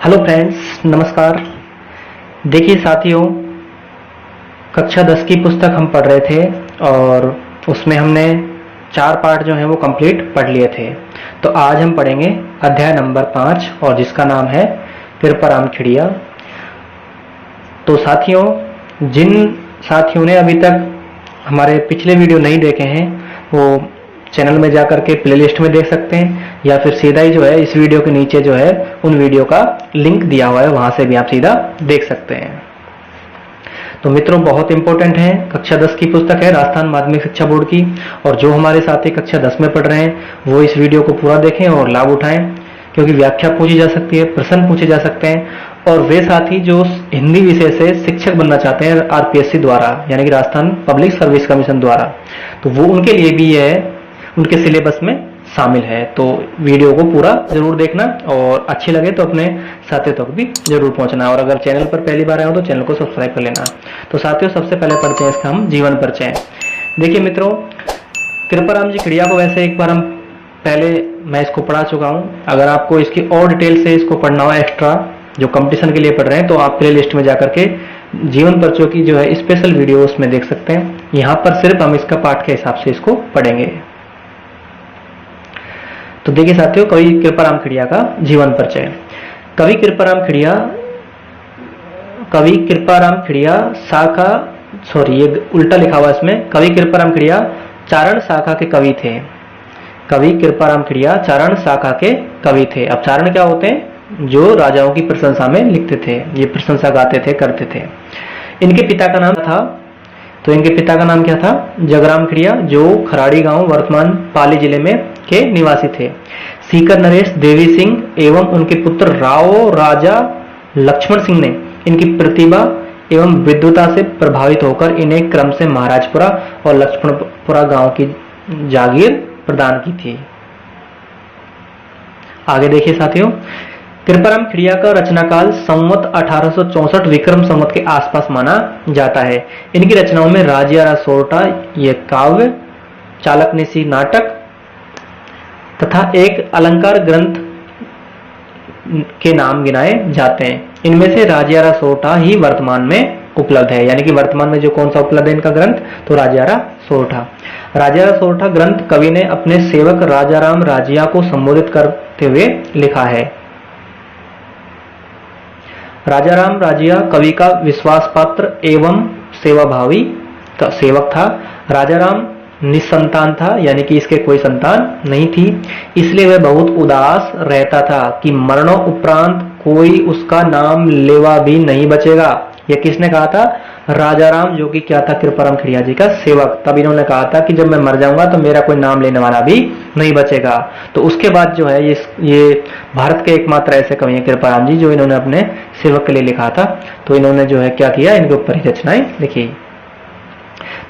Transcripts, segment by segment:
Hello friends, नमस्कार। देखिए साथियों, कक्षा 10 की पुस्तक हम पढ़ रहे थे और उसमें हमने 4 पार्ट जो हैं वो कंप्लीट पढ़ लिए थे। तो आज हम पढ़ेंगे अध्याय नंबर 5 और जिसका नाम है कृपाराम खिड़िया। तो साथियों, जिन साथियों ने अभी तक हमारे पिछले वीडियो नहीं देखे हैं वो चैनल में जाकर के प्लेलिस्ट में देख सकते हैं, या फिर सीधा ही जो है इस वीडियो के नीचे जो है उन वीडियो का लिंक दिया हुआ है, वहां से भी आप सीधा देख सकते हैं। तो मित्रों, बहुत इंपॉर्टेंट है, कक्षा 10 की पुस्तक है राजस्थान माध्यमिक शिक्षा बोर्ड की। और जो हमारे साथी कक्षा 10 में पढ़ रहे हैं वो इस वीडियो को पूरा देखें और लाभ उठाएं, क्योंकि व्याख्या पूछी जा सकती है, प्रश्न पूछे जा सकते हैं। और वे साथी जो हिंदी विषय से शिक्षक बनना चाहते हैं आरपीएससी द्वारा, यानी कि राजस्थान पब्लिक सर्विस कमीशन द्वारा, तो वो उनके लिए भी यह उनके सिलेबस में शामिल है। तो वीडियो को पूरा जरूर देखना और अच्छी लगे तो अपने साथियों तक भी जरूर पहुंचना। और अगर चैनल पर पहली बार आए हो तो चैनल को सब्सक्राइब कर लेना। तो साथियों, सबसे पहले पढ़ते हैं इसका हम जीवन परिचय। देखिए मित्रों, कृपाराम जी खिड़िया को वैसे एक बार हम पहले मैं इसको पढ़ा चुका हूँ। अगर आपको इसकी और डिटेल से इसको पढ़ना हो एक्स्ट्रा, जो कंपटीशन के लिए पढ़ रहे हैं, तो आप प्ले लिस्ट में जाकर के जीवन परिचय की जो है स्पेशल वीडियो उसमें देख सकते हैं। यहाँ पर सिर्फ हम इसका पाठ के हिसाब से इसको पढ़ेंगे। तो देखिए साथियों, कवि कृपाराम खिड़िया का जीवन परिचय। कवि कृपाराम खिड़िया शाखा, सॉरी ये उल्टा लिखा हुआ इसमें, कवि कृपाराम खिड़िया चारण शाखा के कवि थे। कवि कृपाराम खिड़िया चारण शाखा के कवि थे। अब चारण क्या होते हैं? जो राजाओं की प्रशंसा में लिखते थे, ये प्रशंसा गाते थे, करते थे। इनके पिता का नाम था, तो इनके पिता का नाम क्या था? जगराम खिड़िया, जो खराड़ी गांव वर्तमान पाली जिले में के निवासी थे। सीकर नरेश देवी सिंह एवं उनके पुत्र राव राजा लक्ष्मण सिंह ने इनकी प्रतिभा एवं विद्वता से प्रभावित होकर इन्हें क्रम से महाराजपुरा और लक्ष्मणपुरा गांव की जागीर प्रदान की थी। आगे देखिए साथियों, कृपाराम खिड़िया का रचनाकाल संवत 1864 विक्रम संवत के आसपास माना जाता है। इनकी रचनाओं में राजियारा सोरठा ये काव्य, चालकनिसी नाटक तथा एक अलंकार ग्रंथ के नाम गिनाए जाते हैं। इनमें से राजियारा सोरठा ही वर्तमान में उपलब्ध है, यानी कि वर्तमान में जो कौन सा उपलब्ध है इनका ग्रंथ, तो राजियारा सोरठा। राजियारा सोरठा ग्रंथ कवि ने अपने सेवक राजाराम राजिया को संबोधित करते हुए लिखा है। राजाराम राजिया कवि का विश्वास पात्र एवं सेवाभावी सेवक था। राजाराम निसंतान था, यानी कि इसके कोई संतान नहीं थी, इसलिए वह बहुत उदास रहता था कि मरणों उपरांत कोई उसका नाम लेवा भी नहीं बचेगा। यह किसने कहा था? राजाराम, जो कि क्या था? कृपाराम खिड़िया जी का सेवक। तब इन्होंने कहा था कि जब मैं मर जाऊंगा तो मेरा कोई नाम लेने वाला भी नहीं बचेगा। तो उसके बाद जो है ये भारत के एकमात्र ऐसे कवि हैं कृपाराम जी, जो इन्होंने अपने सेवक के लिए लिखा था। तो इन्होंने जो है क्या किया, इनके ऊपर ही रचनाएं लिखी।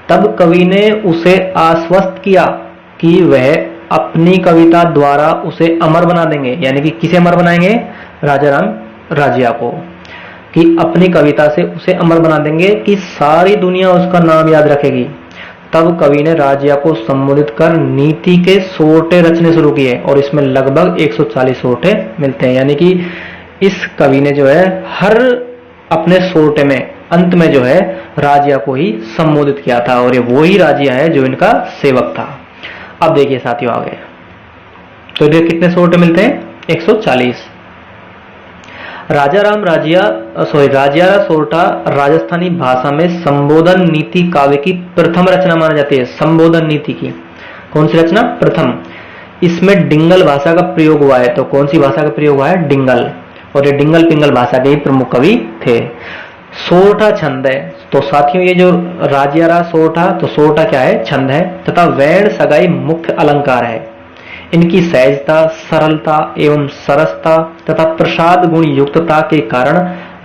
तब कवि ने उसे आश्वस्त किया कि वह अपनी कविता द्वारा उसे अमर बना देंगे, यानी कि किसे अमर बनाएंगे? राजाराम राजिया को, कि अपनी कविता से उसे अमर बना देंगे, कि सारी दुनिया उसका नाम याद रखेगी। तब कवि ने राजिया को संबोधित कर नीति के सोरठे रचने शुरू किए और इसमें लगभग 140 सोरठे मिलते हैं। यानी कि इस कवि ने जो है हर अपने सोरठे में अंत में जो है राजिया को ही संबोधित किया था, और ये वो ही राजिया है जो इनका सेवक था। अब देखिए साथियों आगे, तो ये कितने सोरठे मिलते हैं? 140। राजियारा सोरठा राजस्थानी भाषा में संबोधन नीति काव्य की प्रथम रचना मानी जाती है। संबोधन नीति की कौन सी रचना? प्रथम। इसमें डिंगल भाषा का प्रयोग हुआ है। तो कौन सी भाषा का प्रयोग हुआ है? डिंगल। और ये डिंगल पिंगल भाषा के प्रमुख कवि थे। सोरठा छंद है। तो साथियों, ये जो राजियारा सोरठा, तो सोरठा क्या है? छंद है, तथा वैण सगाई मुख्य अलंकार है। इनकी सहजता, सरलता एवं सरसता तथा प्रसाद गुण युक्तता के कारण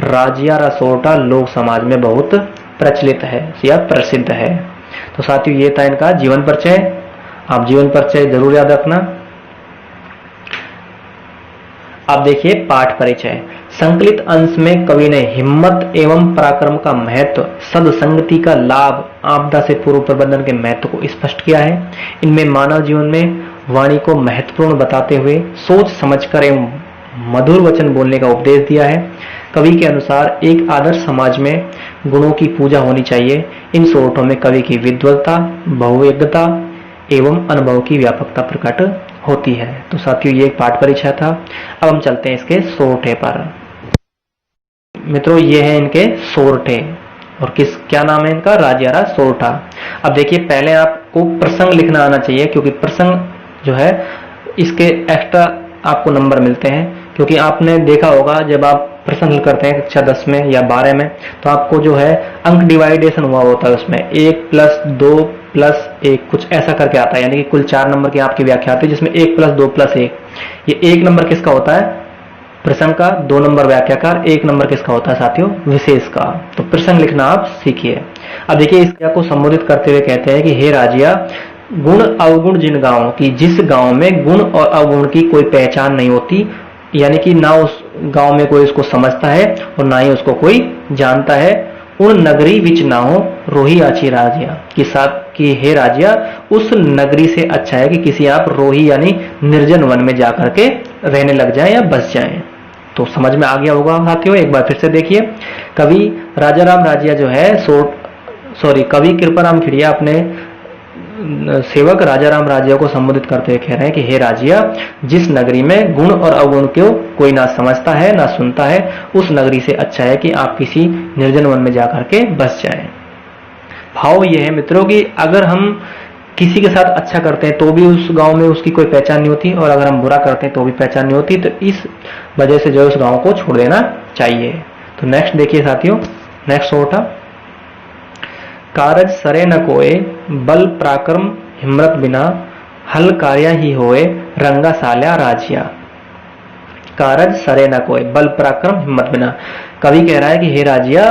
राजियारा सोरठा लोक समाज में बहुत प्रचलित है या प्रसिद्ध है। तो साथियों, ये था इनका जीवन परिचय। आप जीवन परिचय जरूर याद रखना। अब देखिए पाठ परिचय। संकलित अंश में कवि ने हिम्मत एवं पराक्रम का महत्व, सदसंगति का लाभ, आपदा से पूर्व प्रबंधन के महत्व को स्पष्ट किया है। इनमें मानव जीवन में वाणी को महत्वपूर्ण बताते हुए सोच समझकर एवं मधुर वचन बोलने का उपदेश दिया है। कवि के अनुसार एक आदर्श समाज में गुणों की पूजा होनी चाहिए। इन सोरठों में कवि की विद्वत्ता, बहुयज्ञता एवं अनुभव की व्यापकता प्रकट होती है। तो साथियों, ये एक पाठ परीक्षा था। अब हम चलते हैं इसके सोरठे पर। मित्रों, ये है इनके सोरठे और क्या नाम है इनका? राजियारा सोरठा। अब देखिए, पहले आपको प्रसंग लिखना आना चाहिए, क्योंकि प्रसंग जो है इसके एक्स्ट्रा आपको नंबर मिलते हैं। क्योंकि आपने देखा होगा जब आप प्रसंग करते हैं कक्षा 10 में या 12 में, तो आपको जो है अंक डिवाइडेशन हुआ होता है, उसमें 1 + 2 + 1 कुछ ऐसा करके आता है, यानी कि कुल 4 नंबर की आपकी व्याख्या आती है, जिसमें 1 + 2 + 1। ये 1 नंबर किसका होता है? प्रसंग का। 2 नंबर व्याख्याकार। 1 नंबर किसका होता है साथियों? विशेष का। तो प्रसंग लिखना आप सीखिए। अब देखिए, इस क्रिया को संबोधित करते हुए कहते हैं कि हे राजिया, गुण अवगुण जिन गांवों की, जिस गांव में गुण और अवगुण की कोई पहचान नहीं होती, यानी कि ना उस गांव में कोई उसको समझता है और ना ही उसको कोई जानता है, उन नगरी विच ना हो रोही आची राजिया, कि साथ कि हे राजिया, उस नगरी से अच्छा है कि किसी आप रोही यानी निर्जन वन में जाकर के रहने लग जाएं या बस जाएं। तो समझ में आ गया होगा साथियों। एक बार फिर से देखिए, कवि राजाराम राजिया जो है कवि कृपाराम खिड़िया अपने सेवक राजाराम राजिया को संबोधित करते हुए कह रहे हैं कि हे राजिया, जिस नगरी में गुण और अवगुण को कोई ना समझता है ना सुनता है, उस नगरी से अच्छा है कि आप किसी निर्जन वन में जाकर के बस जाएं। भाव यह है मित्रों कि अगर हम किसी के साथ अच्छा करते हैं तो भी उस गांव में उसकी कोई पहचान नहीं होती, और अगर हम बुरा करते हैं तो भी पहचान नहीं होती। तो इस वजह से जो उस गांव को छोड़ देना चाहिए। तो नेक्स्ट देखिए साथियों, नेक्स्ट सोरठा। कारज सरे न कोय, बल पराक्रम हिम्मत बिना, हल कार्य ही होए रंगा साल्या राजिया। कारज सरे न कोय, बल पराक्रम हिम्मत बिना। कवि कह रहा है कि हे राजिया,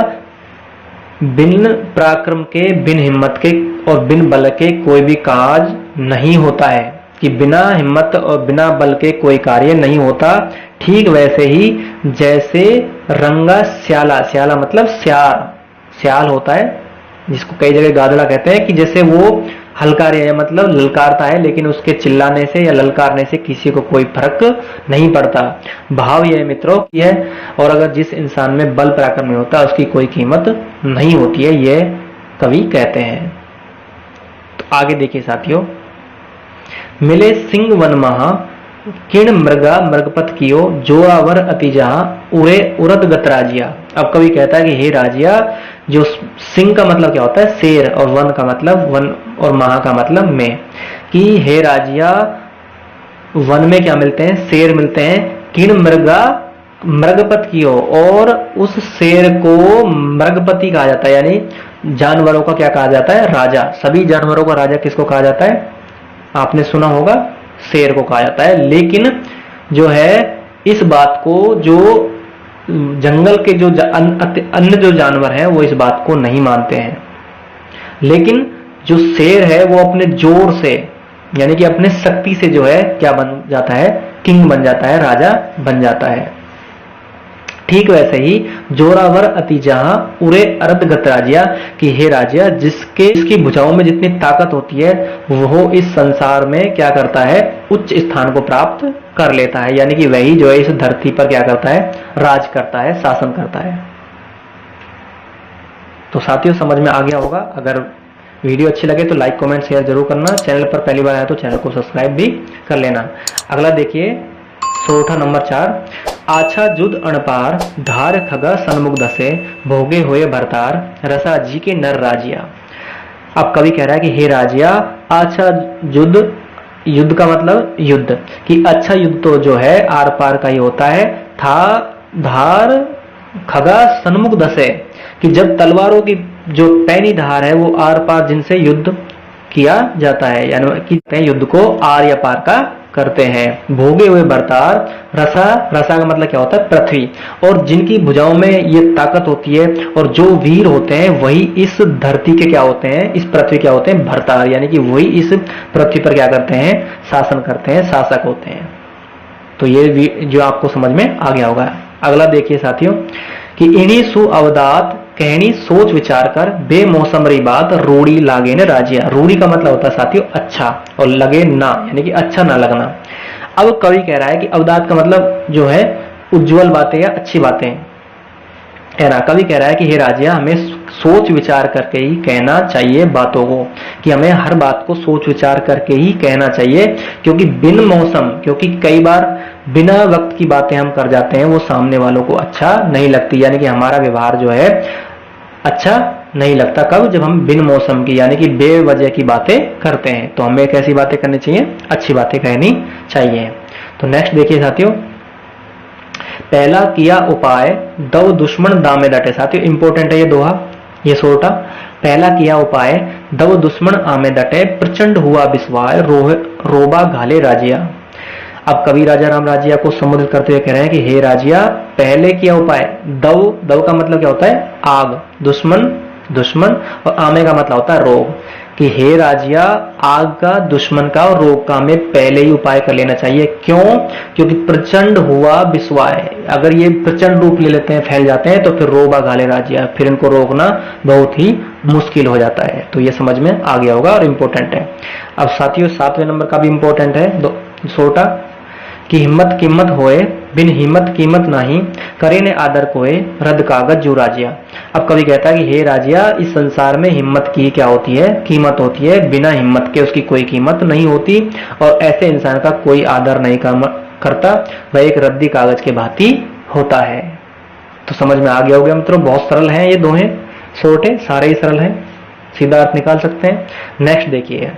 बिन पराक्रम के, बिन हिम्मत के और बिन बल के कोई भी काज नहीं होता है, कि बिना हिम्मत और बिना बल के कोई कार्य नहीं होता। ठीक वैसे ही जैसे रंगा स्याला, स्याला मतलब स्याल होता है, जिसको कई जगह गादड़ा कहते हैं, कि जैसे वो हलकार्य है मतलब ललकारता है, लेकिन उसके चिल्लाने से या ललकारने से किसी को कोई फर्क नहीं पड़ता। भाव यह मित्रों की है, और अगर जिस इंसान में बल पराक्रम नहीं होता उसकी कोई कीमत नहीं होती है, यह कवि कहते हैं। तो आगे देखिए साथियों, मिले सिंह वन महा, किण मृगा मृगपत कियो, जोरावर अति जहां उरे उरद गतराजिया। अब कवि कहता है कि हे राजिया, जो सिंह का मतलब क्या होता है? शेर, और वन का मतलब वन, और महा का मतलब में, कि हे राजिया, वन में क्या मिलते हैं? शेर मिलते हैं। किण मृगा मृगपत कियो, और उस शेर को मृगपति कहा जाता है, यानी जानवरों का क्या कहा जाता है? राजा। सभी जानवरों का राजा किसको कहा जाता है? आपने सुना होगा, शेर को कहा जाता है। लेकिन जो है इस बात को जो जंगल के जो अन्य जो जानवर हैं वो इस बात को नहीं मानते हैं, लेकिन जो शेर है वो अपने जोर से, यानी कि अपने शक्ति से जो है क्या बन जाता है? किंग बन जाता है, राजा बन जाता है। ठीक वैसे ही जोरावर अति जहां उरे अरद गतराजिया, कि हे राजिया, जिसकी भुजाओं में जितनी ताकत होती है वो इस संसार में क्या करता है? उच्च स्थान को प्राप्त कर लेता है, यानी कि वही जो है इस धरती पर क्या करता है? राज करता है, शासन करता है। तो साथियों, समझ में आ गया होगा। अगर वीडियो अच्छी लगे तो लाइक कमेंट शेयर जरूर करना। चैनल पर पहली बार आया तो चैनल को सब्सक्राइब भी कर लेना। अगला देखिए सोरठा नंबर 4। आछा जुद अणपार, धार खगा सन्मुख दसे, भोगे हुए भरतार, रसा जी के नर राजिया। अब कवि कह रहा है कि हे राजिया, आछा जुद, युद्ध का मतलब युद्ध, कि अच्छा युद्ध तो जो है आर पार का ही होता है। था धार खगा सन्मुख दसे, कि जब तलवारों की जो पैनी धार है वो आर पार जिनसे युद्ध किया जाता है, यानी कि युद्ध को आर या पार का करते हैं। भोगे हुए भरतार, रसा, रसा का मतलब क्या होता है? पृथ्वी, और जिनकी भुजाओं में ये ताकत होती है, और जो वीर होते हैं वही इस धरती के क्या होते हैं? इस पृथ्वी क्या होते हैं? भरतार, यानी कि वही इस पृथ्वी पर क्या करते हैं? शासन करते हैं, शासक होते हैं। तो ये जो आपको समझ में आ गया होगा। अगला देखिए साथियों, कि इन्हीं सु अवदात कहनी सोच विचार कर, बेमौसम री बात रूढ़ी लागे न राजिया। रूढ़ी का मतलब होता है साथियों अच्छा, और लगे ना, यानी कि अच्छा ना लगना। अब कवि कह रहा है कि अवदात का मतलब जो है उज्जवल बातें या अच्छी बातें है ना। कवि कह रहा है कि हे राजिया, हमें सोच विचार करके ही कहना चाहिए बातों को, कि हमें हर बात को सोच विचार करके ही कहना चाहिए, क्योंकि बिन मौसम, क्योंकि कई बार बिना वक्त की बातें हम कर जाते हैं, वो सामने वालों को अच्छा नहीं लगती, यानी कि हमारा व्यवहार जो है अच्छा नहीं लगता। कब? जब हम बिन मौसम की यानी कि बेवजह की बातें करते हैं। तो हमें कैसी बातें करनी चाहिए? अच्छी बातें कहनी चाहिए। तो नेक्स्ट देखिए साथियों, पहला किया उपाय दो दुश्मन दामे डटे। साथियों इंपॉर्टेंट है ये दोहा, ये सोटा। पहला किया उपाय दो दुश्मन आमे डटे, प्रचंड हुआ विस्वाय रोबा घाले राजिया। अब कवि राजा राम राजिया को संबोधित करते हुए कह रहे हैं कि हे राजिया, पहले किया उपाय, दव का मतलब क्या होता है? आग, दुश्मन और आमे का मतलब होता है रोग, कि हे राजिया, आग का, दुश्मन का और रोग का हमें पहले ही उपाय कर लेना चाहिए। क्यों? क्योंकि प्रचंड हुआ विस्वाय, अगर ये प्रचंड रूप ले लेते हैं, फैल जाते हैं, तो फिर रोबा घाले राजिया, फिर इनको रोकना बहुत ही मुश्किल हो जाता है। तो ये समझ में आ गया होगा और इम्पोर्टेंट है। अब साथियों 7वें नंबर का भी इम्पोर्टेंट है सोटा, कि हिम्मत कीमत होए बिन हिम्मत कीमत नहीं, करे ने आदर कोए रद्द कागज जो राजिया। अब कवि कहता है कि हे राजिया, इस संसार में हिम्मत की क्या होती है? कीमत होती है, बिना हिम्मत के उसकी कोई कीमत नहीं होती, और ऐसे इंसान का कोई आदर नहीं करता, वह एक रद्दी कागज के भांति होता है। तो समझ में आ गया होगा मित्रों, बहुत सरल है ये दोहे, शॉर्ट है, सारे ही सरल है, सीधा अर्थ निकाल सकते हैं। नेक्स्ट देखिए,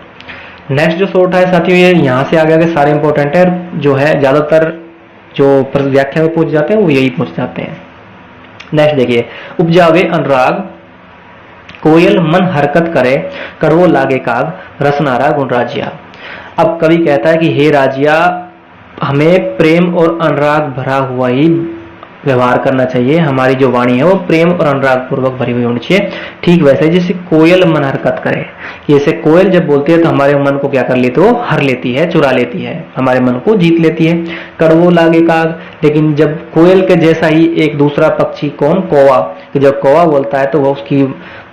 नेक्स्ट जो शॉर्ट है साथियों, ये यहाँ से आगे सारे इंपॉर्टेंट है, जो है ज्यादातर जो व्याख्या में पूछ जाते हैं वो यही पूछ जाते हैं। नेक्स्ट देखिए, उपजावे अनुराग कोयल मन हरकत करे, करवो लागे काग रसनारा गुण राजिया। अब कवि कहता है कि हे राजिया, हमें प्रेम और अनुराग भरा हुआ ही व्यवहार करना चाहिए, हमारी जो वाणी है वो प्रेम और अनुराग पूर्वक भरी हुई होनी चाहिए। ठीक वैसे जैसे कोयल मन हरकत करे, जैसे कोयल जब बोलती है तो हमारे मन को क्या कर लेती है? वो हर लेती है, चुरा लेती है, हमारे मन को जीत लेती है। कड़वो लागे काग, लेकिन जब कोयल के जैसा ही एक दूसरा पक्षी, कौन? कौवा, कि जब कौवा बोलता है तो वो उसकी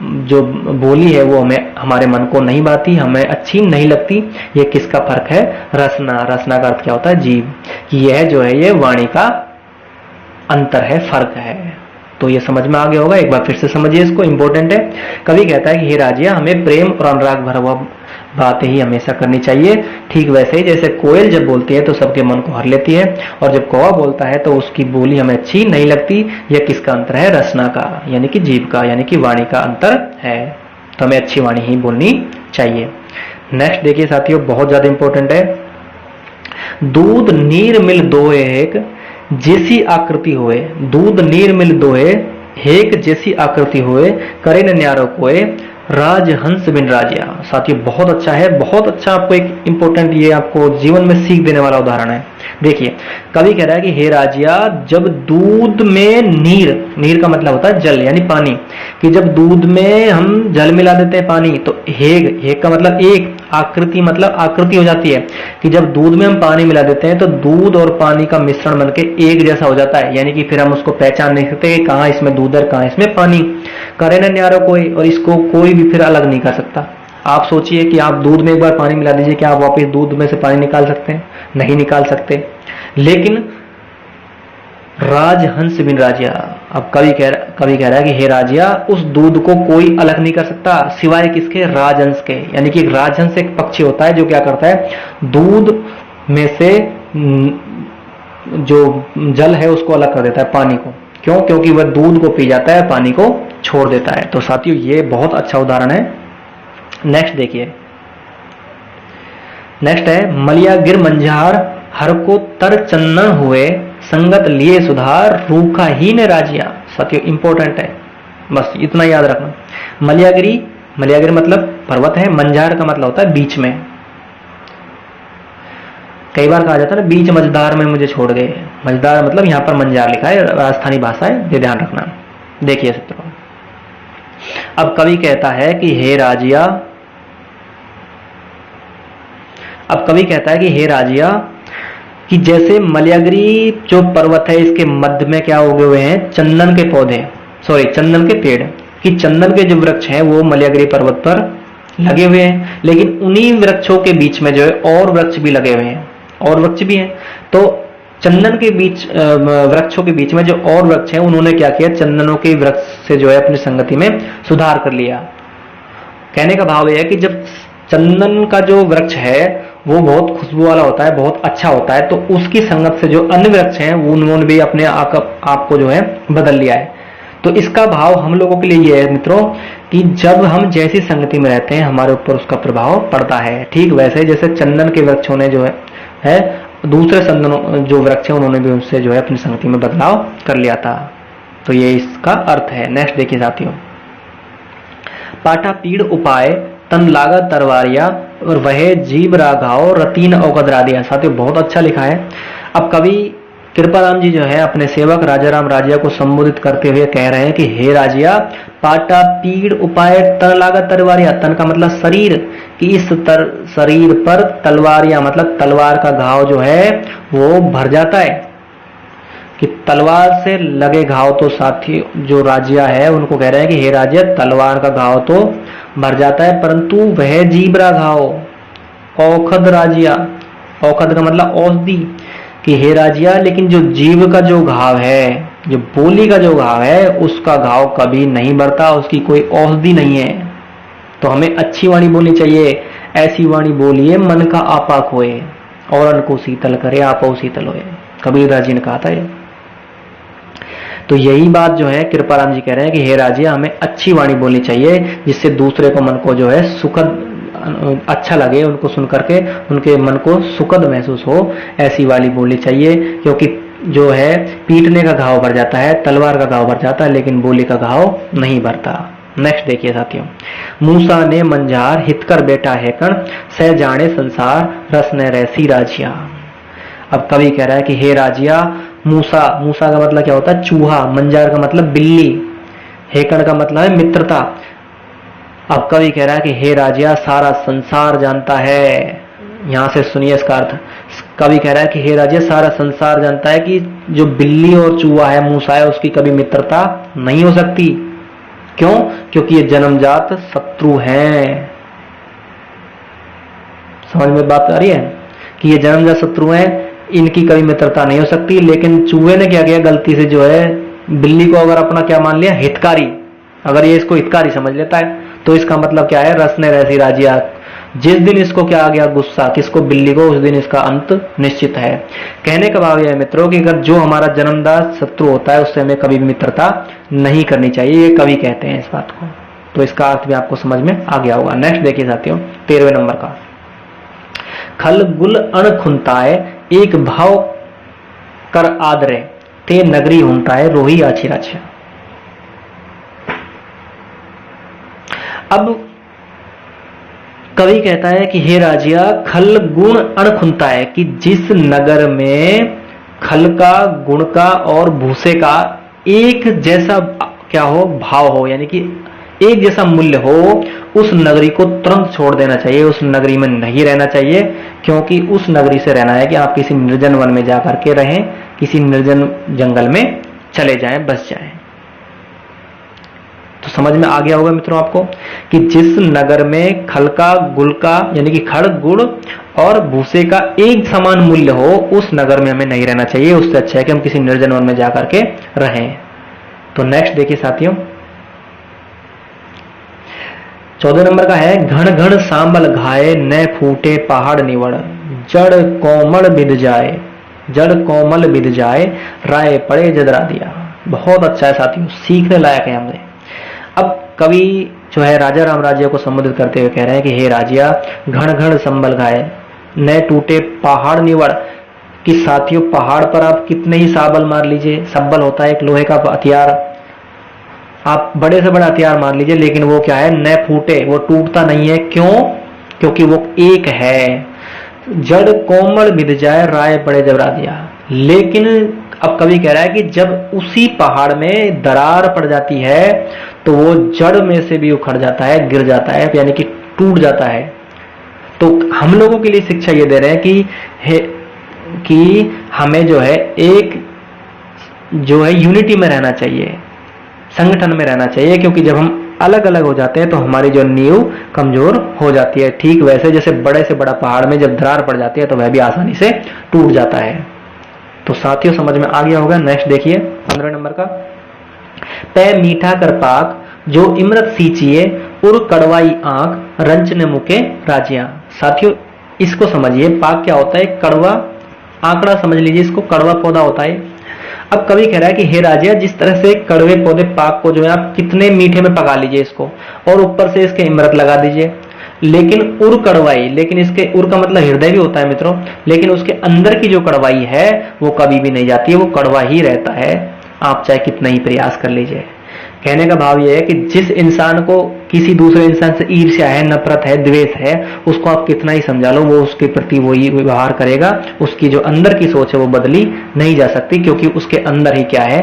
जो बोली है वो हमें, हमारे मन को नहीं भाती, हमें अच्छी नहीं लगती। ये किसका फर्क है? रसना। रसना का अर्थ क्या होता है? जीव। कि यह जो है ये वाणी का अंतर है, फर्क है। तो ये समझ में आ गया होगा, एक बार फिर से समझिए इसको, इंपॉर्टेंट है। कवि कहता है कि हे राजिया, हमें प्रेम और अनुराग भरा हुआ बातें ही हमेशा करनी चाहिए। ठीक वैसे ही जैसे कोयल जब बोलती है तो सबके मन को हर लेती है, और जब कौवा बोलता है तो उसकी बोली हमें अच्छी नहीं लगती। यह किसका अंतर है? रसना का, यानी कि जीव का, यानी कि वाणी का अंतर है। तो हमें अच्छी वाणी ही बोलनी चाहिए। नेक्स्ट देखिए साथियों, बहुत ज्यादा इंपॉर्टेंट है, दूध नीर मिल दोए एक जैसी आकृति होए। दूध नीर मिल दोए हेक जैसी आकृति होए, करे न न्यारो कोए राजहंस बिन राजिया। साथियों बहुत अच्छा है, बहुत अच्छा। आपको एक इंपॉर्टेंट, ये आपको जीवन में सीख देने वाला उदाहरण है। देखिए कवि कह रहा है कि हे राजिया, जब दूध में नीर का मतलब होता है जल यानी पानी, कि जब दूध में हम जल मिला देते हैं पानी, तो हेग का मतलब एक, आकृति मतलब आकृति हो जाती है, कि जब दूध में हम पानी मिला देते हैं तो दूध और पानी का मिश्रण बनके एक जैसा हो जाता है, यानी कि फिर हम उसको पहचान नहीं सकते कि कहाँ इसमें दूध है कहाँ इसमें पानी। करे न न्यारो कोई, और इसको कोई भी फिर अलग नहीं कर सकता। आप सोचिए कि आप दूध में एक बार पानी मिला दीजिए, क्या आप वापस दूध में से पानी निकाल सकते हैं? नहीं निकाल सकते। लेकिन राजहंस बिन राजिया, अब कवि कह रहा है कि हे राजिया, उस दूध को कोई अलग नहीं कर सकता सिवाय किसके? राजहंस के। यानी कि राजहंस एक पक्षी होता है जो क्या करता है? दूध में से जो जल है उसको अलग कर देता है, पानी को। क्यों? क्योंकि वह दूध को पी जाता है, पानी को छोड़ देता है। तो साथियों ये बहुत अच्छा उदाहरण है। नेक्स्ट देखिए, नेक्स्ट है मलिया गिर मंझार हर को तर चन्ना हुए, संगत लिए सुधार रूखा ही ने राजिया। साथियों इंपॉर्टेंट है, बस इतना याद रखना। मलियागिरी मतलब पर्वत है, मंझार का मतलब होता है बीच में। कई बार कहा जाता है ना, बीच मझदार में मुझे छोड़ गए। मझदार मतलब यहां पर मंझार लिखा है, राजस्थानी भाषा है, ये ध्यान रखना। देखिए मित्रों, अब कवि कहता है कि हे राजिया, कि जैसे मलयागिरी जो पर्वत है इसके मध्य में क्या उगे हुए हैं? चंदन के पौधे, चंदन के पेड़, कि चंदन के जो वृक्ष हैं वो मलयागिरी पर्वत पर लगे हुए हैं, लेकिन उन्हीं वृक्षों के बीच में जो है और वृक्ष भी लगे हुए हैं। और वृक्ष भी हैं। तो चंदन के बीच वृक्षों के बीच में जो और वृक्ष हैं, उन्होंने क्या किया, चंदनों के वृक्ष से जो है अपनी संगति में सुधार कर लिया। कहने का भाव यह है कि जब चंदन का जो वृक्ष है वो बहुत खुशबू वाला होता है, बहुत अच्छा होता है, तो उसकी संगत से जो अन्य वृक्ष हैं वो उन्होंने भी अपने आप को जो है बदल लिया है। तो इसका भाव हम लोगों के लिए ये है मित्रों कि जब हम जैसी संगति में रहते हैं हमारे ऊपर उसका प्रभाव पड़ता है। ठीक वैसे जैसे चंदन के वृक्षों ने जो है दूसरे चंदनों जो वृक्ष है उन्होंने भी उससे जो है अपनी संगति में बदलाव कर लिया था। तो ये इसका अर्थ है। नेक्स्ट देखिए साथियों, पाटा पीड़ उपाय तन लागत तरवारिया और वह जीव राघाव रतीन औकदरा दिया। साथियों बहुत अच्छा लिखा है। अब कवि कृपाराम जी जो है अपने सेवक राजा राम राजिया को संबोधित करते हुए कह रहे हैं कि हे राजिया, पाटा पीड़ उपाय तन लागत तरवारिया, तन का मतलब शरीर, कि इस शरीर पर तलवारिया मतलब तलवार का घाव जो है वो भर जाता है। कि तलवार से लगे घाव तो साथी जो राजिया है उनको कह रहे हैं कि हे राजिया, तलवार का घाव तो भर जाता है परंतु वह जीबरा घाव औखद राजिया, औखद का मतलब औषधि, कि हे राजिया लेकिन जो जीव का जो घाव है, जो बोली का जो घाव है, उसका घाव कभी नहीं बढ़ता, उसकी कोई औषधि नहीं है। तो हमें अच्छी वाणी बोलनी चाहिए। ऐसी वाणी बोलिए मन का आपा खोए और अन्न को शीतल करे आपो शीतल होए, कबीरदास जी ने कहा था ये। तो यही बात जो है कृपाराम जी कह रहे हैं कि हे राजिया, हमें अच्छी वाणी बोलनी चाहिए जिससे दूसरे को मन को जो है सुखद अच्छा लगे, उनको सुन करके उनके मन को सुखद महसूस हो, ऐसी वाली बोलनी चाहिए। क्योंकि जो है पीटने का घाव भर जाता है, तलवार का घाव भर जाता है, लेकिन बोली का घाव नहीं भरता। नेक्स्ट देखिए साथियों, मूसा ने मंजार हितकर बेटा है कण सह जाने संसार रस ने रहसी राजिया। अब कवि कह रहा है कि हे राजिया, मूसा, मूसा का मतलब क्या होता है, चूहा, मंजार का मतलब बिल्ली, हेकड़ का मतलब है मित्रता। अब कवि कह रहा है कि हे राजिया, सारा संसार जानता है, यहां से सुनिए इसका अर्थ। कवि कह रहा है कि हे राजिया, सारा संसार जानता है कि जो बिल्ली और चूहा है, मूसा है, उसकी कभी मित्रता नहीं हो सकती। क्यों? क्योंकि ये जन्मजात शत्रु हैं। समझ में बात आ रही है कि ये जन्मजात शत्रु हैं, इनकी कभी मित्रता नहीं हो सकती। लेकिन चूहे ने क्या किया, गलती से जो है बिल्ली को अगर अपना क्या मान लिया, हितकारी, अगर ये इसको हितकारी समझ लेता है तो इसका मतलब क्या है, रस ने रहसी राजिया। जिस दिन इसको क्या आ गया गुस्सा, किसको, बिल्ली को, उस दिन इसका अंत निश्चित है। कहने का भाव यह है मित्रों कि अगर जो हमारा जन्मदार शत्रु होता है उससे हमें कभी भी मित्रता नहीं करनी चाहिए, ये कवि कहते हैं इस बात को। तो इसका अर्थ भी आपको समझ में आ गया होगा। नेक्स्ट देखिए साथियों, 13वें नंबर का, खल गुल अण खुंताए एक भाव कर आदरे ते नगरी हुंताए रोही आछी राछा। अब कवि कहता है कि हे राजिया, खल गुण अण खुंता है, कि जिस नगर में खल का, गुण का और भूसे का एक जैसा क्या हो, भाव हो, यानी कि एक जैसा मूल्य हो, उस नगरी को तुरंत छोड़ देना चाहिए, उस नगरी में नहीं रहना चाहिए। क्योंकि उस नगरी से रहना है कि आप किसी निर्जन वन में जाकर के रहें, किसी निर्जन जंगल में चले जाएं, बस जाएं। तो समझ में आ गया होगा मित्रों आपको कि जिस नगर में खल का, गुल का, यानी कि खड़, गुड़ और भूसे का एक समान मूल्य हो, उस नगर में हमें नहीं रहना चाहिए। उससे अच्छा है कि हम किसी निर्जन वन में जाकर के रहें। तो नेक्स्ट देखिए साथियों, 14 नंबर का है, घन घन सांबल घाये न फूटे पहाड़ निवड़ जड़ कोमल बिद जाए, जड़ कोमल बिद जाए राय पड़े जदरा दिया। बहुत अच्छा है साथियों, सीखने लायक है हमने। अब कवि जो है राजा राम राजिया को संबोधित करते हुए कह रहे हैं कि हे राजिया, घन घन संबल घाये न टूटे पहाड़ निवड़, कि साथियों पहाड़ पर आप कितने ही साबल मार लीजिए, सब्बल होता है एक लोहे का हथियार, आप बड़े से बड़ा हथियार मार लीजिए, लेकिन वो क्या है, न फूटे, वो टूटता नहीं है। क्यों? क्योंकि वो एक है। जड़ कोमल बिद जाए राय पड़े जबरा दिया। लेकिन अब कवि कह रहा है कि जब उसी पहाड़ में दरार पड़ जाती है तो वो जड़ में से भी उखड़ जाता है, गिर जाता है, यानी कि टूट जाता है। तो हम लोगों के लिए शिक्षा ये दे रहे हैं कि हमें जो है एक जो है यूनिटी में रहना चाहिए, संगठन में रहना चाहिए। क्योंकि जब हम अलग अलग हो जाते हैं तो हमारी जो नींव कमजोर हो जाती है। ठीक वैसे जैसे बड़े से बड़ा पहाड़ में जब दरार पड़ जाती है तो वह भी आसानी से टूट जाता है। तो साथियों समझ में आ गया होगा। नेक्स्ट देखिए 15 नंबर का, पै मीठा कर पाक जो इमरत सींचिए उर कड़वाई आंख रंच ने मुके राजिया। साथियों इसको समझिए, पाक क्या होता है? कड़वा आंकड़ा समझ लीजिए, इसको कड़वा पौधा होता है। अब कवि कह रहा है कि हे राजिया, जिस तरह से कड़वे पौधे पाक को जो है आप कितने मीठे में पका लीजिए इसको, और ऊपर से इसके इमरत लगा दीजिए, लेकिन उर कड़वाई, लेकिन इसके उर का मतलब हृदय भी होता है मित्रों, लेकिन उसके अंदर की जो कड़वाई है वो कभी भी नहीं जाती है, वो कड़वा ही रहता है, आप चाहे कितना ही प्रयास कर लीजिए। कहने का भाव यह है कि जिस इंसान को किसी दूसरे इंसान से ईर्ष्या है, नफरत है, द्वेष है, उसको आप कितना ही समझा लो वो उसके प्रति वही व्यवहार करेगा, उसकी जो अंदर की सोच है वो बदली नहीं जा सकती, क्योंकि उसके अंदर ही क्या है?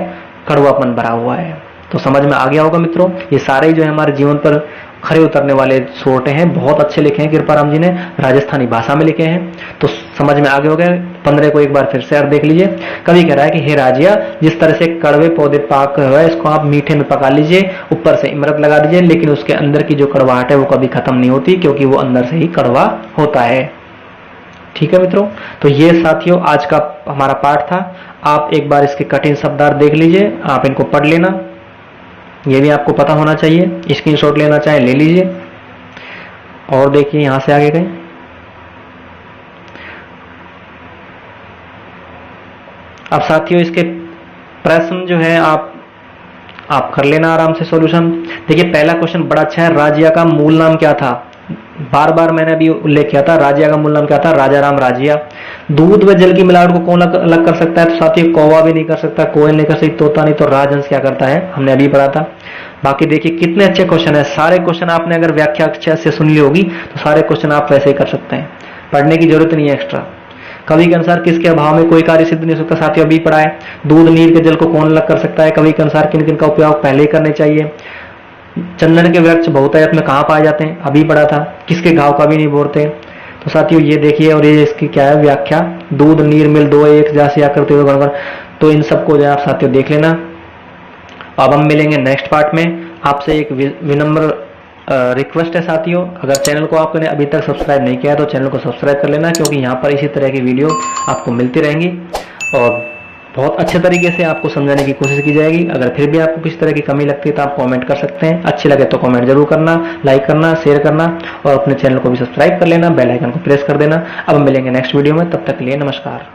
कड़वापन भरा हुआ है। तो समझ में आ गया होगा मित्रों। ये सारे जो है हमारे जीवन पर खरे उतरने वाले सोटे हैं, बहुत अच्छे लिखे हैं कृपाराम जी ने, राजस्थानी भाषा में लिखे हैं। तो समझ में आ गया होगा। 15 को एक बार फिर से देख लीजिए। कवि कह रहा है कि हे राजिया, जिस तरह से कड़वे पौधे पाक है इसको आप मीठे में पका लीजिए, ऊपर से इमरत लगा दीजिए, लेकिन उसके अंदर की जो कड़वाहट है वो कभी खत्म नहीं होती, क्योंकि वो अंदर से ही कड़वा होता है। ठीक है मित्रों, तो ये साथियों आज का हमारा पाठ था। आप एक बार इसके कठिन शब्दार्थ देख लीजिए, आप इनको पढ़ लेना, ये भी आपको पता होना चाहिए। स्क्रीनशॉट लेना चाहे ले लीजिए। और देखिए यहां से आगे गए, अब साथियों इसके प्रश्न जो है आप कर लेना आराम से सॉल्यूशन। देखिए पहला क्वेश्चन बड़ा अच्छा है, राजिया का मूल नाम क्या था? बार बार मैंने अभी उल्लेख किया था, राजिया का मूल नाम क्या था? राजा राम राजिया। दूध व जल की मिलावट को कौन अलग कर सकता है? तो साथियों कौवा भी नहीं कर सकता, कोयल नहीं कर सकती, तोता नहीं, तो राजहंस क्या करता है? हमने अभी पढ़ा था। बाकी देखिए कितने अच्छे क्वेश्चन है, सारे क्वेश्चन आपने अगर व्याख्या अच्छे से सुन ली होगी तो सारे क्वेश्चन आप वैसे ही कर सकते हैं, पढ़ने की जरूरत नहीं है एक्स्ट्रा। कवि के अनुसार किसके अभाव में कोई कार्य सिद्ध नहीं हो सकता? साथियों अभी पढ़ा है। दूध नीर के जल को कौन अलग कर सकता है? कवि के अनुसार किन किन का उपयोग पहले ही करने चाहिए। चंदन के वृक्ष बहुतायत में कहाँ पाए जाते हैं? अभी पढ़ा था। किसके घाव कभी नहीं बोरते? तो साथियों ये देखिए, और ये इसकी क्या है व्याख्या, दूध नीर मिल दो एक जैसे या करते हुए गणगण। तो इन सबको जो आप साथियों देख लेना। अब हम मिलेंगे नेक्स्ट पार्ट में। आपसे एक विनम्र रिक्वेस्ट है साथियों, अगर चैनल को आपने अभी तक सब्सक्राइब नहीं किया है तो चैनल को सब्सक्राइब कर लेना, क्योंकि यहाँ पर इसी तरह की वीडियो आपको मिलती रहेंगी और बहुत अच्छे तरीके से आपको समझाने की कोशिश की जाएगी। अगर फिर भी आपको किसी तरह की कमी लगती है तो आप कमेंट कर सकते हैं। अच्छी लगे तो कमेंट जरूर करना, लाइक करना, शेयर करना, और अपने चैनल को भी सब्सक्राइब कर लेना, बेल आइकन को प्रेस कर देना। अब हम मिलेंगे नेक्स्ट वीडियो में, तब तक के लिए नमस्कार।